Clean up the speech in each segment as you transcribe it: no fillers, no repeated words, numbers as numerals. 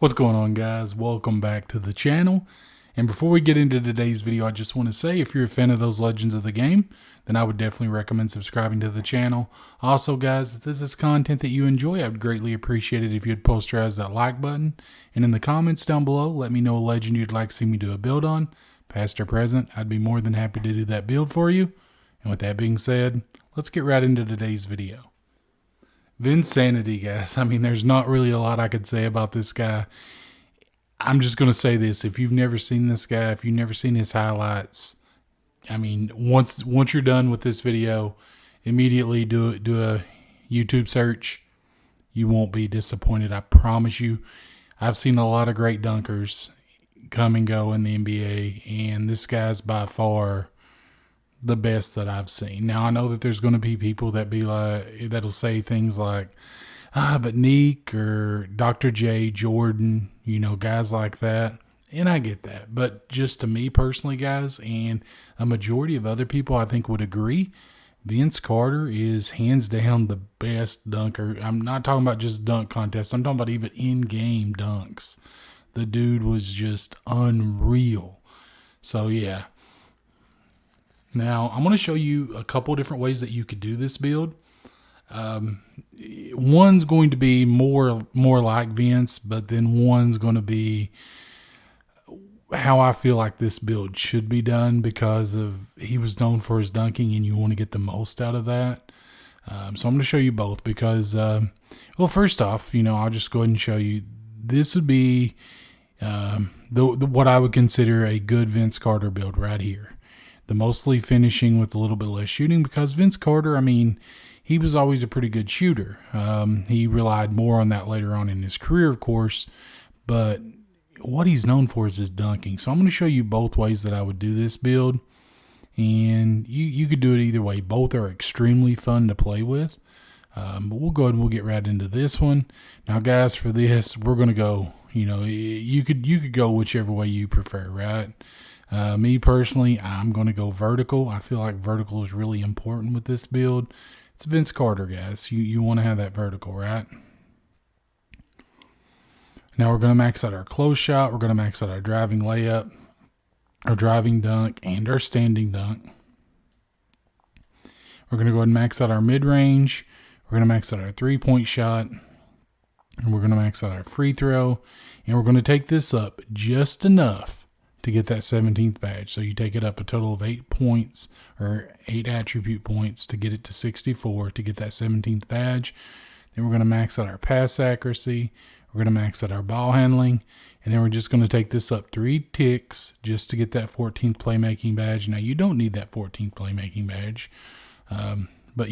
What's going on, guys? Welcome back to the channel. And before we get into today's video, I just want to say if you're a fan of those Legends of the Game, then I would definitely recommend subscribing to the channel. Also, guys, if this is content that you enjoy, I would greatly appreciate it if you'd posterize that like button. And in the comments down below, let me know a legend you'd like to see me do a build on. Past or present, I'd be more than happy to do that build for you. And with that being said, let's get right into today's video. Vinsanity, guys. I mean, there's not really a lot I could say about this guy. I'm just going to say this. If you've never seen this guy, if you've never seen his highlights, I mean, once you're done with this video, immediately do a YouTube search. You won't be disappointed, I promise you. I've seen a lot of great dunkers come and go in the NBA, and this guy's by far the best that I've seen. Now, I know that there's going to be people that'll say things like, but Neek or Dr. J, Jordan, guys like that. And I get that. But just to me personally, guys, and a majority of other people I think would agree, Vince Carter is hands down the best dunker. I'm not talking about just dunk contests. I'm talking about even in-game dunks. The dude was just unreal. So, yeah. Now, I'm going to show you a couple different ways that you could do this build. One's going to be more like Vince, but then one's going to be how I feel like this build should be done because he was known for his dunking and you want to get the most out of that. So I'm going to show you both because, well, first off, I'll just go ahead and show you. This would be what I would consider a good Vince Carter build right here. The mostly finishing with a little bit less shooting because Vince Carter, I mean, he was always a pretty good shooter. He relied more on that later on in his career, of course, but what he's known for is his dunking. So I'm going to show you both ways that I would do this build, and you could do it either way. Both are extremely fun to play with, but we'll go ahead and we'll get right into this one. Now, guys, for this, we're going to go, you could go whichever way you prefer, right? Me personally, I'm going to go vertical. I feel like vertical is really important with this build. It's Vince Carter, guys. You want to have that vertical, right? Now we're going to max out our close shot. We're going to max out our driving layup, our driving dunk, and our standing dunk. We're going to go ahead and max out our mid-range. We're going to max out our three-point shot. And we're going to max out our free throw. And we're going to take this up just enough to get that 17th badge. So you take it up a total of 8 points or 8 attribute points to get it to 64 to get that 17th badge. Then we're going to max out our pass accuracy. We're going to max out our ball handling. And then we're just going to take this up 3 ticks just to get that 14th playmaking badge. Now, you don't need that 14th playmaking badge. But,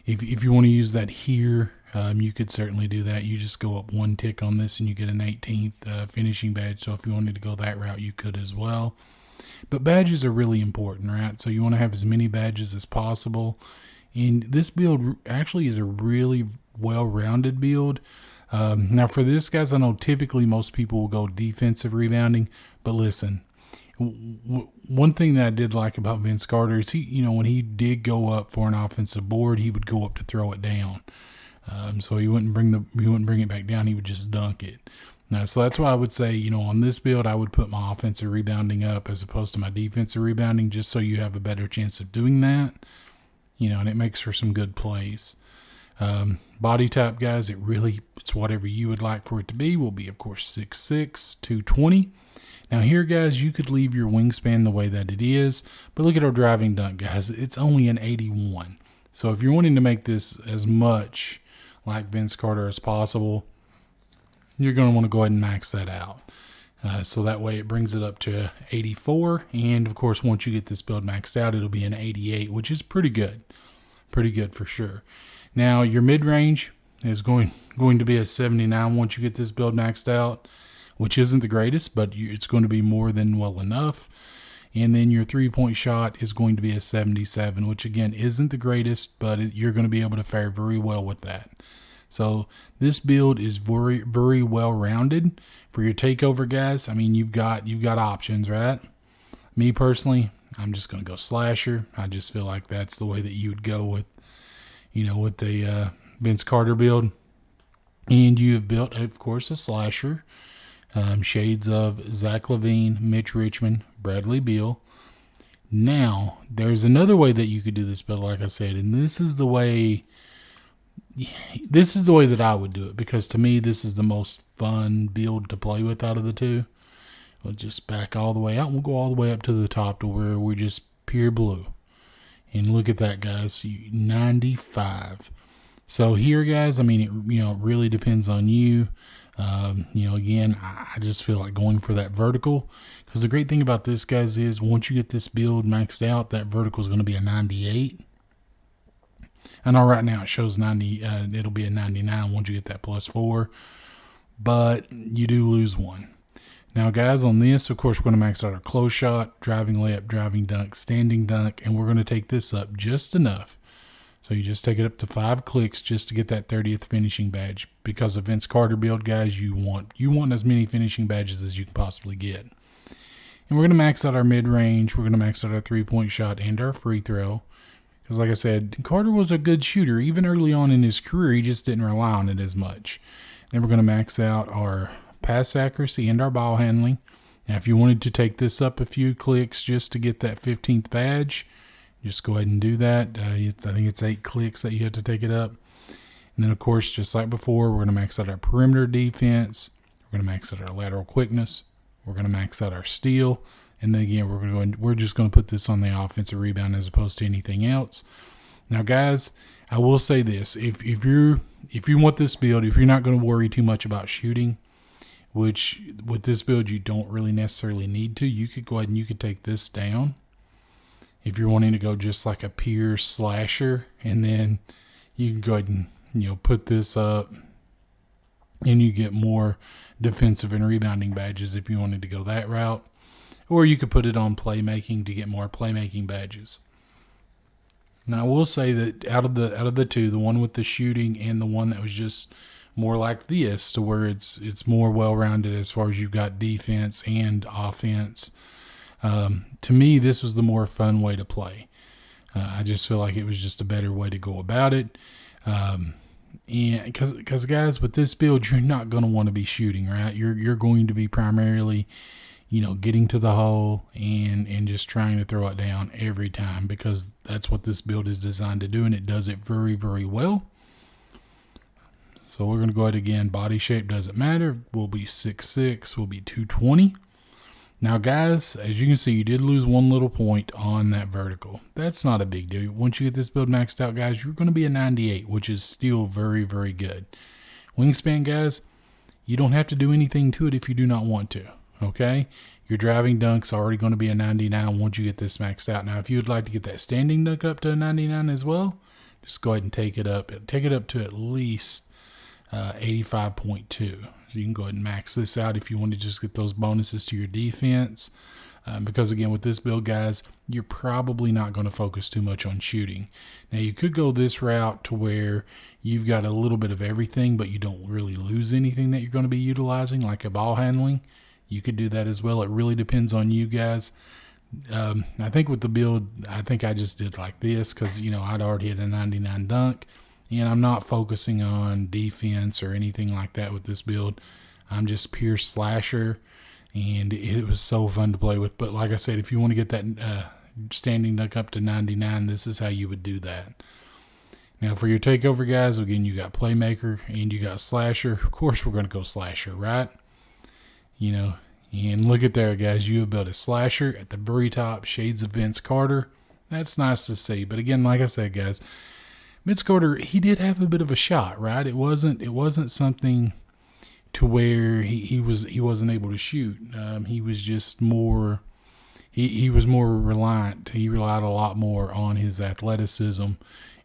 if you want to use that here, you could certainly do that. You just go up 1 tick on this and you get an 18th finishing badge. So if you wanted to go that route, you could as well. But badges are really important, right? So you want to have as many badges as possible. And this build actually is a really well-rounded build. Now for this, guys, I know typically most people will go defensive rebounding. But listen, one thing that I did like about Vince Carter is when he did go up for an offensive board, he would go up to throw it down. So he wouldn't bring it back down. He would just dunk it. So that's why I would say, on this build, I would put my offensive rebounding up as opposed to my defensive rebounding, just so you have a better chance of doing that. And it makes for some good plays. Body type, guys, it's whatever you would like for it to be. Will be, of course, 6'6", 220. Now here, guys, you could leave your wingspan the way that it is, but look at our driving dunk, guys. It's only an 81. So if you're wanting to make this as much like Vince Carter as possible, you're going to want to go ahead and max that out. So that way it brings it up to 84. And, of course, once you get this build maxed out, it'll be an 88, which is pretty good. Pretty good for sure. Now, your mid-range is going to be a 79 once you get this build maxed out, which isn't the greatest, but it's going to be more than well enough. And then your three-point shot is going to be a 77, which, again, isn't the greatest, but you're going to be able to fare very well with that. So this build is very, very well-rounded. For your takeover, guys, I mean, you've got options, right? Me, personally, I'm just going to go slasher. I just feel like that's the way that you would go with, with the Vince Carter build. And you have built, of course, a slasher. Shades of Zach LaVine, Mitch Richmond, Bradley Beal. Now, there's another way that you could do this build, like I said, and this is the way that I would do it, because to me, this is the most fun build to play with out of the two. We'll just back all the way out. We'll go all the way up to the top to where we're just pure blue. And look at that, guys, 95. So here, guys, I mean, it really depends on you. Again, I just feel like going for that vertical, because the great thing about this, guys, is once you get this build maxed out, that vertical is going to be a 98. I know right now it shows 90. It'll be a 99 once you get that +4, but you do lose one. Now, guys, on this, of course, we're going to max out our close shot, driving layup, driving dunk, standing dunk, and we're going to take this up just enough. So you just take it up to 5 clicks just to get that 30th finishing badge. Because of Vince Carter build, guys, you want as many finishing badges as you can possibly get. And we're going to max out our mid-range. We're going to max out our three-point shot and our free throw. Because like I said, Carter was a good shooter. Even early on in his career, he just didn't rely on it as much. Then we're going to max out our pass accuracy and our ball handling. Now, if you wanted to take this up a few clicks just to get that 15th badge, just go ahead and do that. I think it's 8 clicks that you have to take it up. And then, of course, just like before, we're going to max out our perimeter defense. We're going to max out our lateral quickness. We're going to max out our steal. And then again, we're just going to put this on the offensive rebound as opposed to anything else. Now, guys, I will say this: if you want this build, if you're not going to worry too much about shooting, which with this build you don't really necessarily need to, you could go ahead and you could take this down. If you're wanting to go just like a pure slasher, and then you can go ahead and put this up, and you get more defensive and rebounding badges if you wanted to go that route. Or you could put it on playmaking to get more playmaking badges. Now, I will say that out of the two, the one with the shooting and the one that was just more like this, to where it's more well-rounded as far as you've got defense and offense, to me, this was the more fun way to play. I just feel like it was just a better way to go about it. And because guys, with this build, you're not going to want to be shooting, right? You're going to be primarily getting to the hole and just trying to throw it down every time, because that's what this build is designed to do, and it does it very, very well. So we're going to go ahead again. Body shape doesn't matter. We'll be 6'6". We'll be 220. Now, guys, as you can see, you did lose 1 little point on that vertical. That's not a big deal. Once you get this build maxed out, guys, you're going to be a 98, which is still very, very good. Wingspan, guys, you don't have to do anything to it if you do not want to. Okay, your driving dunk's already going to be a 99 once you get this maxed out. Now, if you would like to get that standing dunk up to a 99 as well, just go ahead and take it up. Take it up to at least 85.2. So you can go ahead and max this out if you want to just get those bonuses to your defense. Because again, with this build, guys, you're probably not going to focus too much on shooting. Now, you could go this route to where you've got a little bit of everything, but you don't really lose anything that you're going to be utilizing, like a ball handling. You could do that as well. It really depends on you guys. I think with the build, I think I just did like this because, I'd already had a 99 dunk, and I'm not focusing on defense or anything like that with this build. I'm just pure slasher, and it was so fun to play with. But like I said, if you want to get that standing dunk up to 99, this is how you would do that. Now, for your takeover, guys, again, you got playmaker and you got slasher. Of course, we're going to go slasher, right? And look at there, guys. You have built a slasher at the very top, shades of Vince Carter. That's nice to see. But again, like I said, guys, Vince Carter, he did have a bit of a shot, right? It wasn't something to where he wasn't able to shoot. He was just more. He was more reliant. He relied a lot more on his athleticism.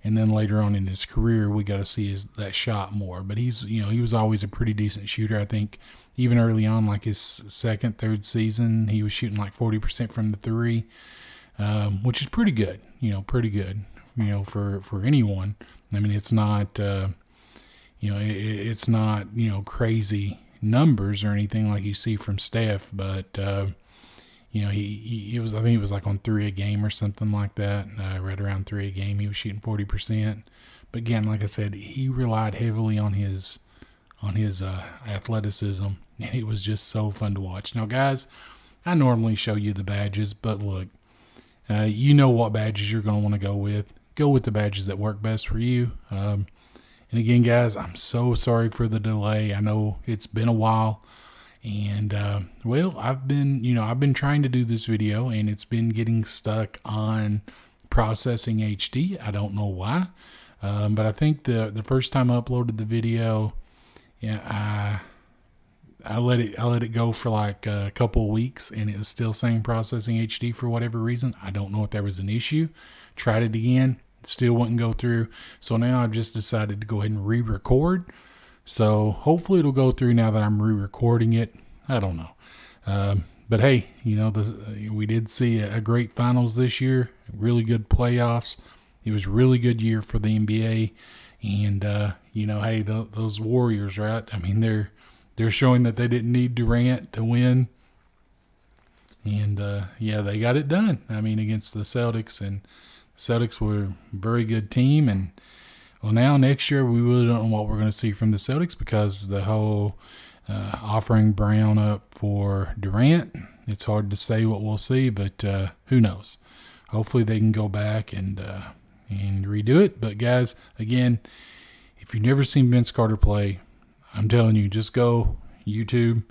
And then later on in his career, we got to see that shot more. But he was always a pretty decent shooter. I think even early on, like his second, third season, he was shooting like 40% from the three, which is pretty good. Pretty good. For anyone. I mean, it's not. It's not crazy numbers or anything like you see from Steph, but he was. I think it was like on 3 a game or something like that. Right around 3 a game, he was shooting 40%. But again, like I said, he relied heavily on his on his athleticism, and it was just so fun to watch. Now, guys, I normally show you the badges, but look, you know what badges you're going to want to go with. Go with the badges that work best for you. And again, guys, I'm so sorry for the delay. I know it's been a while, and well, I've been trying to do this video, and it's been getting stuck on processing HD. I don't know why, but I think the first time I uploaded the video, yeah, I let it go for like a couple of weeks, and it was still saying processing HD for whatever reason. I don't know if there was an issue. Tried it again, still wouldn't go through. So now I've just decided to go ahead and re-record. So hopefully it'll go through now that I'm re-recording it. I don't know. But hey, we did see a great finals this year, really good playoffs. It was a really good year for the NBA. And, hey, those Warriors, right? I mean, they're showing that they didn't need Durant to win. And, they got it done. I mean, against the Celtics. And the Celtics were a very good team. And, well, now next year we really don't know what we're going to see from the Celtics because the whole offering Brown up for Durant. It's hard to say what we'll see, but who knows? Hopefully they can go back and redo it. But guys, again, if you've never seen Vince Carter play, I'm telling you, just go YouTube,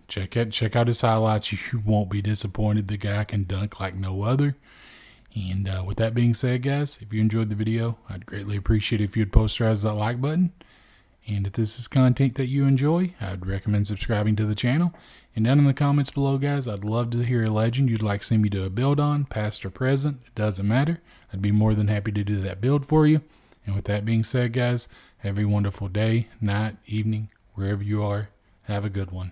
check out his highlights. You won't be disappointed. The guy can dunk like no other. And with that being said, guys, if you enjoyed the video, I'd greatly appreciate it if you'd posterize that like button. And if this is content that you enjoy, I'd recommend subscribing to the channel. And down in the comments below, guys, I'd love to hear a legend you'd like to see me do a build on, past or present. It doesn't matter. I'd be more than happy to do that build for you. And with that being said, guys, have a wonderful day, night, evening, wherever you are. Have a good one.